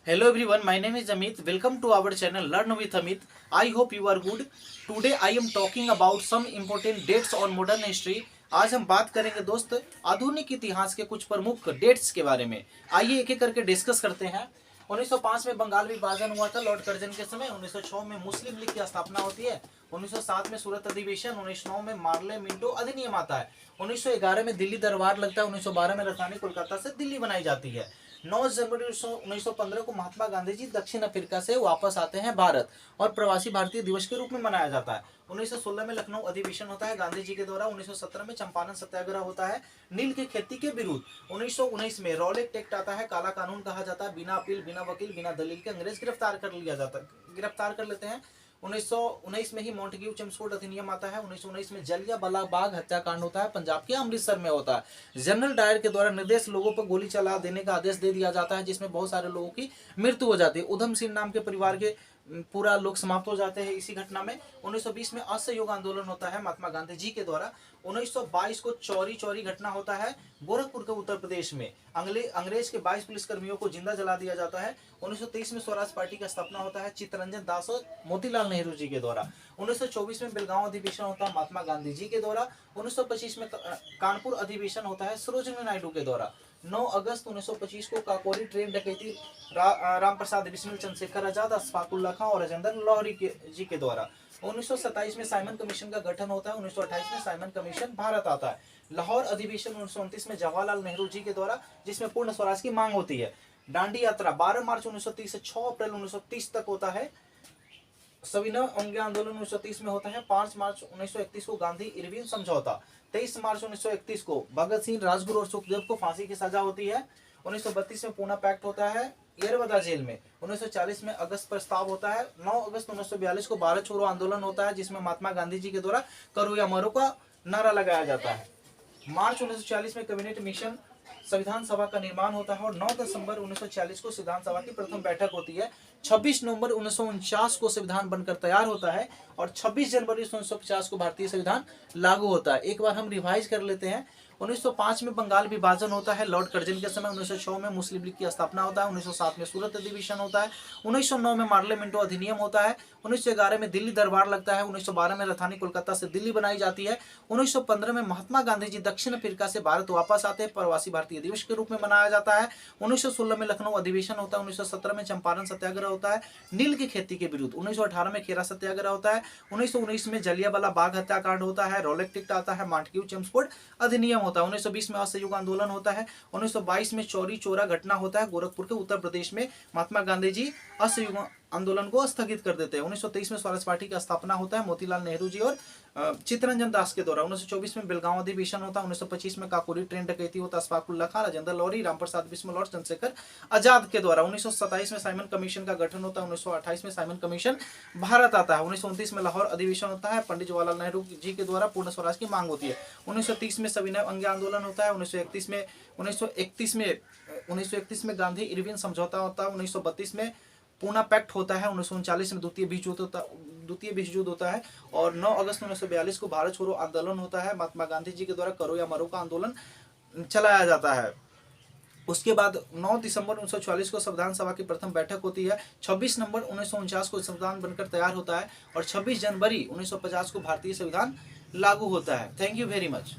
Hello everyone, my name is Amit. Welcome to our channel Learn with Amit. I hope you are good. Today I am talking about some important dates on modern history. आज हम बात करेंगे दोस्त आधुनिक इतिहास के कुछ प्रमुख डेट्स के बारे में। आइए एक एक करके डिस्कस करते हैं। 1905 में बंगाल विभाजन हुआ था लॉर्ड कर्जन के समय। 1906 में मुस्लिम लीग की स्थापना होती है। 1907 में सूरत अधिवेशन। 1909 में मार्ले मिंटो अधिनियम आता है। 1911 में दिल्ली दरबार लगता है। 1912 में राजधानी कोलकाता से दिल्ली बनाई जाती है। 9 जनवरी 1915 को महात्मा गांधी जी दक्षिण अफ्रीका से वापस आते हैं भारत और प्रवासी भारतीय दिवस के रूप में मनाया जाता है। 1916 में लखनऊ अधिवेशन होता है गांधी जी के द्वारा। 1917 में चंपारण सत्याग्रह होता है नील की खेती के विरुद्ध। 1919 में रॉलेट एक्ट आता है, काला कानून कहा जाता है। बिना अपील, बिना वकील, बिना दलील के अंग्रेज गिरफ्तार कर लेते हैं। 1919 में ही मॉन्टेग्यू चेम्सफोर्ड अधिनियम आता है। 1919 में जलियांवाला बाग हत्याकांड होता है, पंजाब के अमृतसर में होता है। जनरल डायर के द्वारा निर्देश लोगों पर गोली चला देने का आदेश दे दिया जाता है, जिसमें बहुत सारे लोगों की मृत्यु हो जाती है। उधम सिंह नाम के परिवार के पूरा लोग समाप्त हो जाते हैं इसी घटना में। 1920 में असहयोग आंदोलन होता है महात्मा गांधी जी के द्वारा। 1922 को चौरी घटना होता है गोरखपुर के उत्तर प्रदेश में। अंग्रेज के 22 पुलिसकर्मियों को जिंदा जला दिया जाता है। 1923 में स्वराज पार्टी का स्थापना होता है चित्तरंजन दास और मोतीलाल नेहरू जी के द्वारा। 1924 में बेलगांव अधिवेशन होता है महात्मा गांधी जी के द्वारा। 1925 में कानपुर अधिवेशन होता है सरोजिनी नायडू के द्वारा। 9 अगस्त 1925 को काकोरी ट्रेन डकैती राम प्रसाद बिस्मिल, चंद्रशेखर आजाद, अशफाक उल्लाह खां और राजेंद्र लाहौरी जी के द्वारा। 1927 में साइमन कमीशन का गठन होता है। 1928 में साइमन कमीशन भारत आता है। लाहौर अधिवेशन 1929 में जवाहरलाल नेहरू जी के द्वारा, जिसमें पूर्ण स्वराज की मांग होती है। दांडी यात्रा 12 मार्च 1930 से 6 अप्रैल 1930 तक होता है। सविनय अंग्या आंदोलन 1930 में होता है। 5 मार्च 1931 को गांधी इरविन समझौता। 23 मार्च 1931 को भगत सिंह, राजगुरु और सुखदेव को फांसी की सजा होती है। 1932 में पूना पैक्ट होता है येरवदा जेल में। 1940 में अगस्त प्रस्ताव होता है। 9 अगस्त 1942 को भारत छोड़ो आंदोलन होता है, जिसमें महात्मा गांधी जी के द्वारा करो या मरो का नारा लगाया जाता है। मार्च 1940 में कैबिनेट मिशन संविधान सभा का निर्माण होता है और 9 दिसंबर 1940 को संविधान सभा की प्रथम बैठक होती है। 26 नवंबर 1949 को संविधान बनकर तैयार होता है और 26 जनवरी 1950 को भारतीय संविधान लागू होता है। एक बार हम रिवाइज कर लेते हैं। 1905 में बंगाल विभाजन होता है लॉर्ड कर्जन के समय। 1906 में मुस्लिम लीग की स्थापना होता है। 1907 में सूरत अधिवेशन होता है। 1909 में मार्ले मिंटो अधिनियम होता है। 1911 में दिल्ली दरबार लगता है। 1912 में राजधानी कोलकाता से दिल्ली बनाई जाती है। 1915 में महात्मा गांधी जी दक्षिण अफ्रीका से भारत वापस आते हैं, प्रवासी भारतीय दिवस के रूप में मनाया जाता है। 1916 में लखनऊ अधिवेशन होता है। 1917 में चंपारण सत्याग्रह होता है नील की खेती के विरुद्ध। 1918 में खेरा सत्याग्रह होता है। 1919 में जलियांवाला बाग हत्याकांड होता है। रॉलेट एक्ट आता है। मॉन्टेग्यू चेम्सफोर्ड अधिनियम होता है। 1920 में असहयोग आंदोलन होता है। 1922 में चौरा घटना होता है गोरखपुर के उत्तर प्रदेश में। महात्मा गांधी जी असहयोग आंदोलन को स्थगित कर देते हैं। 1923 में स्वराज पार्टी का स्थापना होता है मोतीलाल नेहरू जी और चित्तरंजन दास के द्वारा। 1924 में बेलगांव अधिवेशन होता है। 1925 में काकोरी ट्रेन डकैती होता है अशफाक उल्लाह खां, राजेंद्र लाहौरी, राम प्रसाद बिस्मिल और चंद्रशेखर आजाद के द्वारा। 1927 में साइमन कमीशन का गठन होता है। 1928 में साइमन कमीशन भारत आता है। 1929 में लाहौर अधिवेशन होता है पंडित जवाहरलाल नेहरू जी के द्वारा, पूर्ण स्वराज की मांग होती है। 1930 में सविनय अंग्या आंदोलन होता है। 1931 में गांधी इरविन समझौता होता है। 1932 में पूना पैक्ट होता है। 1939 में द्वितीय विश्व युद्ध होता है और 9 अगस्त 1942 को भारत छोड़ो आंदोलन होता है। महात्मा गांधी जी के द्वारा करो या मरो का आंदोलन चलाया जाता है। उसके बाद 9 दिसंबर 1944 को संविधान सभा की प्रथम बैठक होती है। 26 नवंबर 1949 को संविधान बनकर तैयार होता है और 26 जनवरी 1950 को भारतीय संविधान लागू होता है। Thank you very much.